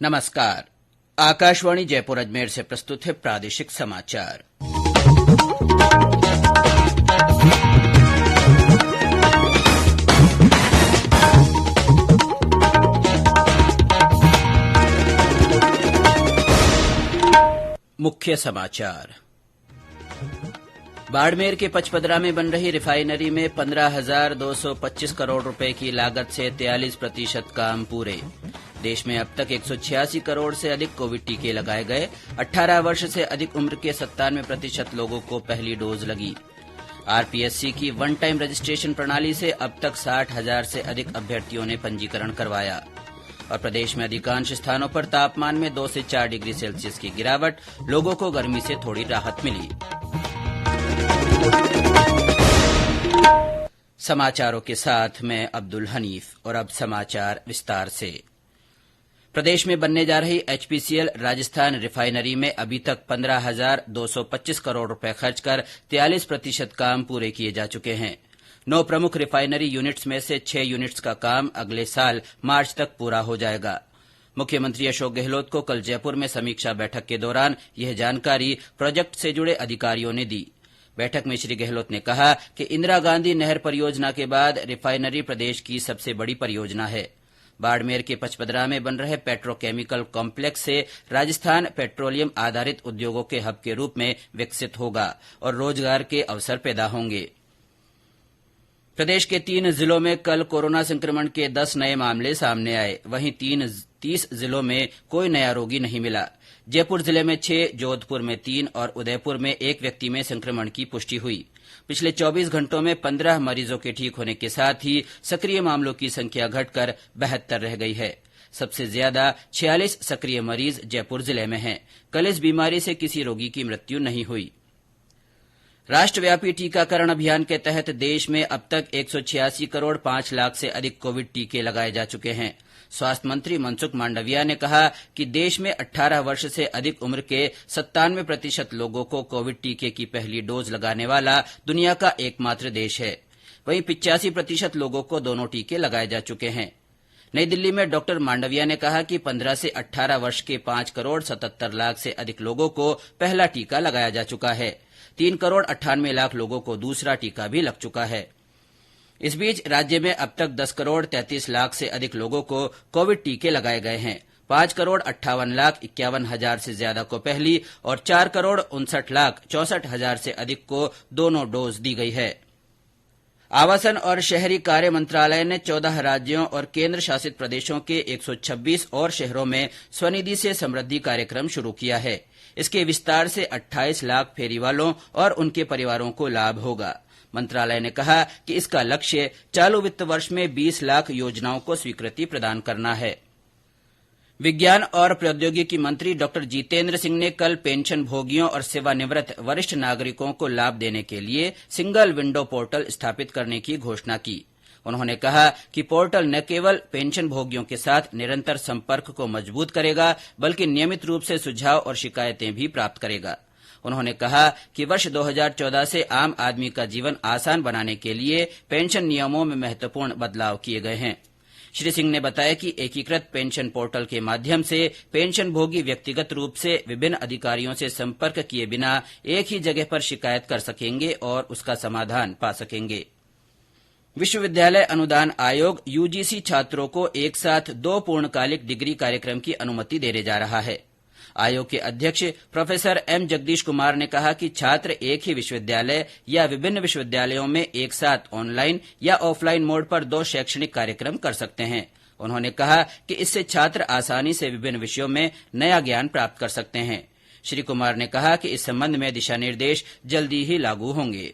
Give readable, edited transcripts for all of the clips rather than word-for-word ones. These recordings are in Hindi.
नमस्कार। आकाशवाणी जयपुर अजमेर से प्रस्तुत है प्रादेशिक समाचार। मुख्य समाचार। बाड़मेर के पचपदरा में बन रही रिफाइनरी में 15,225 करोड़ रुपए की लागत से 43% काम पूरे। देश में अब तक 186 करोड़ से अधिक कोविड टीके लगाए गए। 18 वर्ष से अधिक उम्र के 97% लोगों को पहली डोज लगी। आरपीएससी की वन टाइम रजिस्ट्रेशन प्रणाली से अब तक 60,000 से अधिक अभ्यर्थियों ने पंजीकरण करवाया। और प्रदेश में अधिकांश स्थानों पर तापमान में 2 से 4 डिग्री सेल्सियस की गिरावट, लोगों को गर्मी से थोड़ी राहत मिली। समाचारों के साथ मैं अब्दुल हनीफ। और अब समाचार विस्तार से। प्रदेश में बनने जा रही एचपीसीएल राजस्थान रिफाइनरी में अभी तक 15,225 करोड़ रुपए खर्च कर 43% काम पूरे किए जा चुके हैं। 9 प्रमुख रिफाइनरी यूनिट्स में से 6 यूनिट्स का काम अगले साल मार्च तक पूरा हो जाएगा। मुख्यमंत्री अशोक गहलोत को कल जयपुर में समीक्षा बैठक के दौरान यह जानकारी प्रोजेक्ट से जुड़े अधिकारियों ने दी। बैठक में श्री गहलोत ने कहा कि इंदिरा गांधी नहर परियोजना के बाद रिफाइनरी प्रदेश की सबसे बड़ी परियोजना है। बाड़मेर के पचपदरा में बन रहे पेट्रोकेमिकल कॉम्प्लेक्स से राजस्थान पेट्रोलियम आधारित उद्योगों के हब के रूप में विकसित होगा और रोजगार के अवसर पैदा होंगे। प्रदेश के 3 जिलों में कल कोरोना संक्रमण के 10 नए मामले सामने आए। वहीं 30 जिलों में कोई नया रोगी नहीं मिला। जयपुर जिले में 6, जोधपुर में 3 और उदयपुर में 1 व्यक्ति में संक्रमण की पुष्टि हुई। पिछले 24 घंटों में 15 मरीजों के ठीक होने के साथ ही सक्रिय मामलों की संख्या घटकर 72 रह गई है। सबसे ज्यादा 46 सक्रिय मरीज जयपुर जिले में हैं। कल इस बीमारी से किसी रोगी की मृत्यु नहीं हुई। राष्ट्रव्यापी टीकाकरण अभियान के तहत देश में अब तक 186 करोड़ 5 लाख से अधिक कोविड टीके लगाए जा चुके हैं। स्वास्थ्य मंत्री मनसुख मांडविया ने कहा कि देश में 18 वर्ष से अधिक उम्र के 97% लोगों को कोविड टीके की पहली डोज लगाने वाला दुनिया का एकमात्र देश है। वहीं 85% लोगों को दोनों टीके लगाए जा चुके हैं। नई दिल्ली में डॉक्टर मांडविया ने कहा कि 15 से 18 वर्ष के 5 करोड़ 77 लाख से अधिक लोगों को पहला टीका लगाया जा चुका है। 3 करोड़ 98 लाख लोगों को दूसरा टीका भी लग चुका है। इस बीच राज्य में अब तक 10 करोड़ 33 लाख से अधिक लोगों को कोविड टीके लगाए गए हैं। 5 करोड़ 58 लाख 51 हजार से ज्यादा को पहली और 4 करोड़ 59 लाख 64 हजार से अधिक को दोनों डोज दी गई है। आवासन और शहरी कार्य मंत्रालय ने 14 राज्यों और केंद्र शासित प्रदेशों के 126 और शहरों में स्वनिधि से समृद्धि कार्यक्रम शुरू किया है। इसके विस्तार से 28 लाख फेरीवालों और उनके परिवारों को लाभ होगा। मंत्रालय ने कहा कि इसका लक्ष्य चालू वित्त वर्ष में 20 लाख योजनाओं को स्वीकृति प्रदान करना है। विज्ञान और प्रौद्योगिकी मंत्री डॉक्टर जितेंद्र सिंह ने कल पेंशन भोगियों और सेवानिवृत्त वरिष्ठ नागरिकों को लाभ देने के लिए सिंगल विंडो पोर्टल स्थापित करने की घोषणा की। उन्होंने कहा कि पोर्टल न केवल पेंशन भोगियों के साथ निरंतर संपर्क को मजबूत करेगा, बल्कि नियमित रूप से सुझाव और शिकायतें भी प्राप्त करेगा। उन्होंने कहा कि वर्ष 2014 से आम आदमी का जीवन आसान बनाने के लिए पेंशन नियमों में महत्वपूर्ण बदलाव किए गए हैं। श्री सिंह ने बताया कि एकीकृत पेंशन पोर्टल के माध्यम से पेंशन भोगी व्यक्तिगत रूप से विभिन्न अधिकारियों से संपर्क किए बिना एक ही जगह पर शिकायत कर सकेंगे और उसका समाधान पा सकेंगे। विश्वविद्यालय अनुदान आयोग यूजीसी छात्रों को एक साथ 2 पूर्णकालिक डिग्री कार्यक्रम की अनुमति देने जा रहा है। आयोग के अध्यक्ष प्रोफेसर एम जगदीश कुमार ने कहा कि छात्र एक ही विश्वविद्यालय या विभिन्न विश्वविद्यालयों में एक साथ ऑनलाइन या ऑफलाइन मोड पर 2 शैक्षणिक कार्यक्रम कर सकते हैं। उन्होंने कहा कि इससे छात्र आसानी से विभिन्न विषयों में नया ज्ञान प्राप्त कर सकते हैं। श्री कुमार ने कहा कि इस संबंध में दिशा निर्देश जल्दी ही लागू होंगे।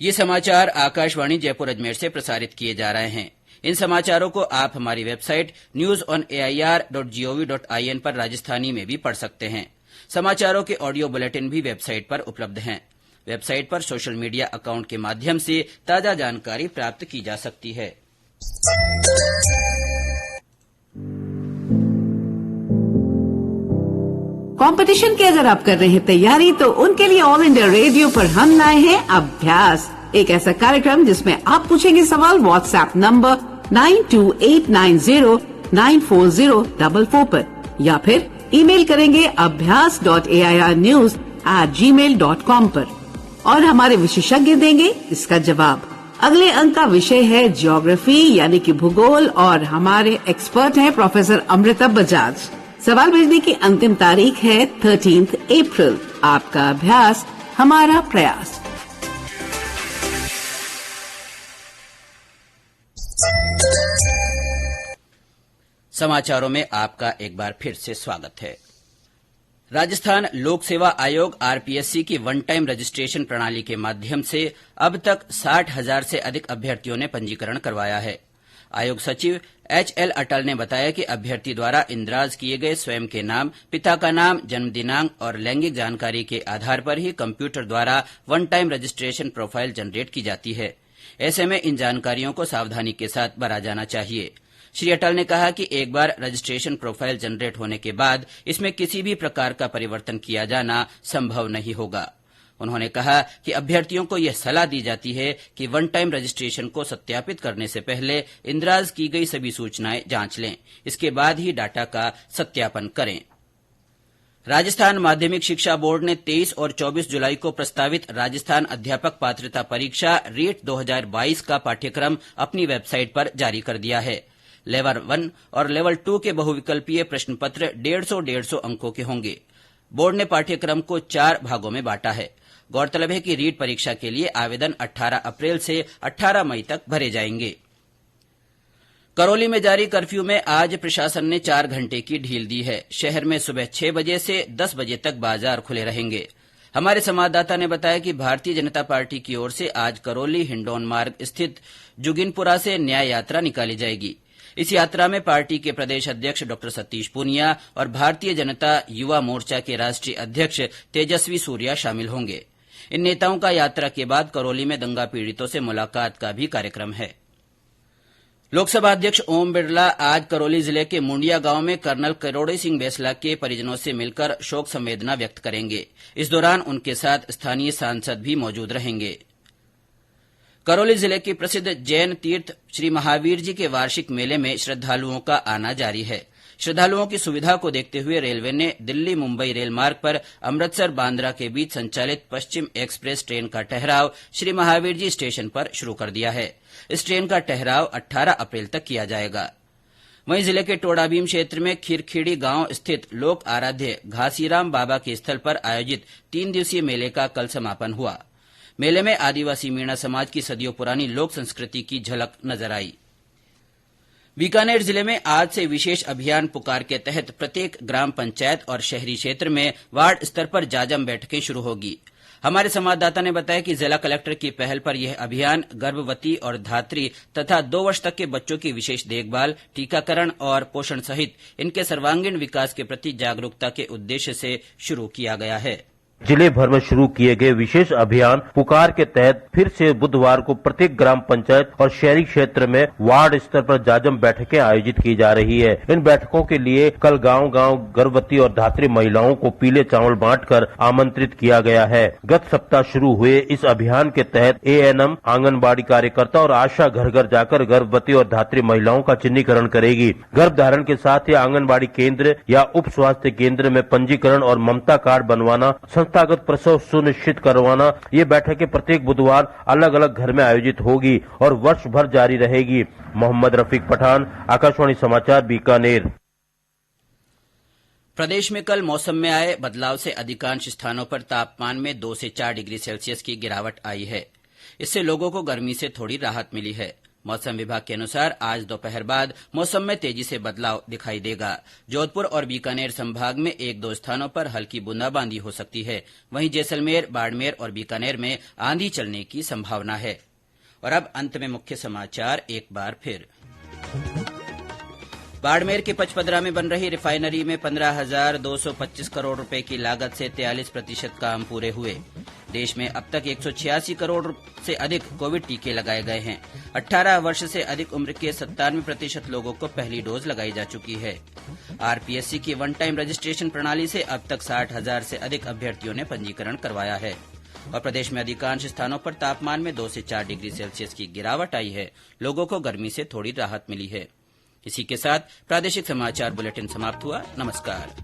ये समाचार आकाशवाणी जयपुर अजमेर से प्रसारित किए जा रहे हैं। इन समाचारों को आप हमारी वेबसाइट newsonair.gov.in पर राजस्थानी में भी पढ़ सकते हैं। समाचारों के ऑडियो बुलेटिन भी वेबसाइट पर उपलब्ध हैं। वेबसाइट पर सोशल मीडिया अकाउंट के माध्यम से ताजा जानकारी प्राप्त की जा सकती है। कंपटीशन की अगर आप कर रहे हैं तैयारी, तो उनके लिए ऑल इंडिया रेडियो पर हम लाए हैं अभ्यास, एक ऐसा कार्यक्रम जिसमें आप पूछेंगे सवाल व्हाट्सएप नंबर 9289094044 पर। या फिर ईमेल करेंगे abhyas.airnews@gmail.com पर और हमारे विशेषज्ञ देंगे इसका जवाब। अगले अंक का विषय है ज्योग्राफी यानी कि भूगोल और हमारे एक्सपर्ट हैं प्रोफेसर अमृता बजाज। सवाल भेजने की अंतिम तारीख है 13 अप्रैल। आपका अभ्यास हमारा प्रयास। समाचारों में आपका एक बार फिर से स्वागत है। राजस्थान लोक सेवा आयोग आरपीएससी की वन टाइम रजिस्ट्रेशन प्रणाली के माध्यम से अब तक 60,000 से अधिक अभ्यर्थियों ने पंजीकरण करवाया है। आयोग सचिव एचएल अटल ने बताया कि अभ्यर्थी द्वारा इंदराज किए गए स्वयं के नाम, पिता का नाम, जन्म दिनांक और लैंगिक जानकारी के आधार पर ही कंप्यूटर द्वारा one time registration profile generate की जाती है। ऐसे में इन जानकारियों को सावधानी के साथ भरा जाना चाहिए। श्री अटल ने कहा कि एक बार रजिस्ट्रेशन प्रोफाइल जनरेट होने के बाद इसमें किसी भी प्रकार का परिवर्तन किया जाना संभव नहीं होगा। उन्होंने कहा कि अभ्यर्थियों को यह सलाह दी जाती है कि वन टाइम रजिस्ट्रेशन को सत्यापित करने से पहले इंदराज की गई सभी सूचनाएं जांच लें, इसके बाद ही डाटा का सत्यापन करें। राजस्थान माध्यमिक शिक्षा बोर्ड ने 23 और 24 जुलाई को प्रस्तावित राजस्थान अध्यापक पात्रता परीक्षा रीट 2022 का पाठ्यक्रम अपनी वेबसाइट पर जारी कर दिया है। लेवल 1 और लेवल 2 के बहुविकल्पीय प्रश्न पत्र 150 अंकों के होंगे। बोर्ड ने पाठ्यक्रम को 4 भागों में बांटा है। गौरतलब है कि रीट परीक्षा के लिए आवेदन 18 अप्रैल से 18 मई तक भरे जाएंगे। करौली में जारी कर्फ्यू में आज प्रशासन ने 4 घंटे की ढील दी है। शहर में सुबह 6 बजे से 10 बजे तक बाजार खुले रहेंगे। हमारे संवाददाता ने बताया कि भारतीय जनता पार्टी की ओर से आज करौली हिंडौन मार्ग स्थित जुगिनपुरा से न्याय यात्रा निकाली जाएगी। इस यात्रा में पार्टी के प्रदेश अध्यक्ष डॉ सतीश पूनिया और भारतीय जनता युवा मोर्चा के राष्ट्रीय अध्यक्ष तेजस्वी सूर्या शामिल होंगे। इन नेताओं का यात्रा के बाद करौली में दंगा पीड़ितों से मुलाकात का भी कार्यक्रम है। लोकसभा अध्यक्ष ओम बिरला आज करौली जिले के मुंडिया गांव में कर्नल करोड़ी सिंह बैसला के परिजनों से मिलकर शोक संवेदना व्यक्त करेंगे। इस दौरान उनके साथ स्थानीय सांसद भी मौजूद रहेंगे। करौली जिले के प्रसिद्ध जैन तीर्थ श्री महावीर जी के वार्षिक मेले में श्रद्धालुओं का आना जारी है। श्रद्धालुओं की सुविधा को देखते हुए रेलवे ने दिल्ली मुंबई रेल मार्ग पर अमृतसर बांद्रा के बीच संचालित पश्चिम एक्सप्रेस ट्रेन का ठहराव श्री महावीर जी स्टेशन पर शुरू कर दिया है। इस ट्रेन का ठहराव 18 अप्रैल तक किया जाएगा। वहीं जिले के टोडाभीम क्षेत्र में खीरखेड़ी गांव स्थित लोक आराध्य घासीराम बाबा के स्थल पर आयोजित 3 दिवसीय मेले का कल समापन हुआ। मेले में आदिवासी मीणा समाज की सदियों पुरानी लोक संस्कृति की झलक नजर आई। बीकानेर जिले में आज से विशेष अभियान पुकार के तहत प्रत्येक ग्राम पंचायत और शहरी क्षेत्र में वार्ड स्तर पर जाजम बैठकें शुरू होगी। हमारे संवाददाता ने बताया कि जिला कलेक्टर की पहल पर यह अभियान गर्भवती और धात्री तथा 2 वर्ष तक के बच्चों की विशेष देखभाल, टीकाकरण और पोषण सहित इनके सर्वांगीण विकास के प्रति जागरूकता के उद्देश्य से शुरू किया गया है। जिले भर में शुरू किए गए विशेष अभियान पुकार के तहत फिर से बुधवार को प्रत्येक ग्राम पंचायत और शहरी क्षेत्र में वार्ड स्तर पर जाजम बैठकें आयोजित की जा रही है। इन बैठकों के लिए कल गांव-गांव गर्भवती और धात्री महिलाओं को पीले चावल बांटकर आमंत्रित किया गया है। गत सप्ताह शुरू हुए इस अभियान के तहत एएनएम, आंगनबाड़ी कार्यकर्ता और आशा घर घर जाकर गर्भवती और धात्री महिलाओं का चिन्हीकरण करेगी। गर्भ धारण के साथ ही आंगनबाड़ी केंद्र या उप स्वास्थ्य केंद्र में पंजीकरण और ममता कार्ड बनवाना, संस्थागत प्रसव सुनिश्चित करवाना। ये बैठकें प्रत्येक बुधवार अलग अलग घर में आयोजित होगी और वर्ष भर जारी रहेगी। मोहम्मद रफीक पठान, आकाशवाणी समाचार, बीकानेर। प्रदेश में कल मौसम में आए बदलाव से अधिकांश स्थानों पर तापमान में 2 से 4 डिग्री सेल्सियस की गिरावट आई है। इससे लोगों को गर्मी से थोड़ी राहत मिली है। मौसम विभाग के अनुसार आज दोपहर बाद मौसम में तेजी से बदलाव दिखाई देगा। जोधपुर और बीकानेर संभाग में 1-2 स्थानों पर हल्की बूंदाबांदी हो सकती है। वहीं जैसलमेर, बाड़मेर और बीकानेर में आंधी चलने की संभावना है। और अब अंत में मुख्य समाचार एक बार फिर। बाड़मेर के पचपदरा में बन रही रिफाइनरी में 15,225 करोड़ रुपए की लागत से 43% काम पूरे हुए। देश में अब तक 186 करोड़ से अधिक कोविड टीके लगाए गए हैं। 18 वर्ष से अधिक उम्र के 97% लोगों को पहली डोज लगाई जा चुकी है। आरपीएससी की वन टाइम रजिस्ट्रेशन प्रणाली से अब तक 60,000 से अधिक अभ्यर्थियों ने पंजीकरण करवाया है। और प्रदेश में अधिकांश स्थानों पर तापमान में 2 से 4 डिग्री सेल्सियस की गिरावट आई है। लोगों को गर्मी से थोड़ी राहत मिली है। इसी के साथ प्रादेशिक समाचार बुलेटिन समाप्त हुआ। नमस्कार।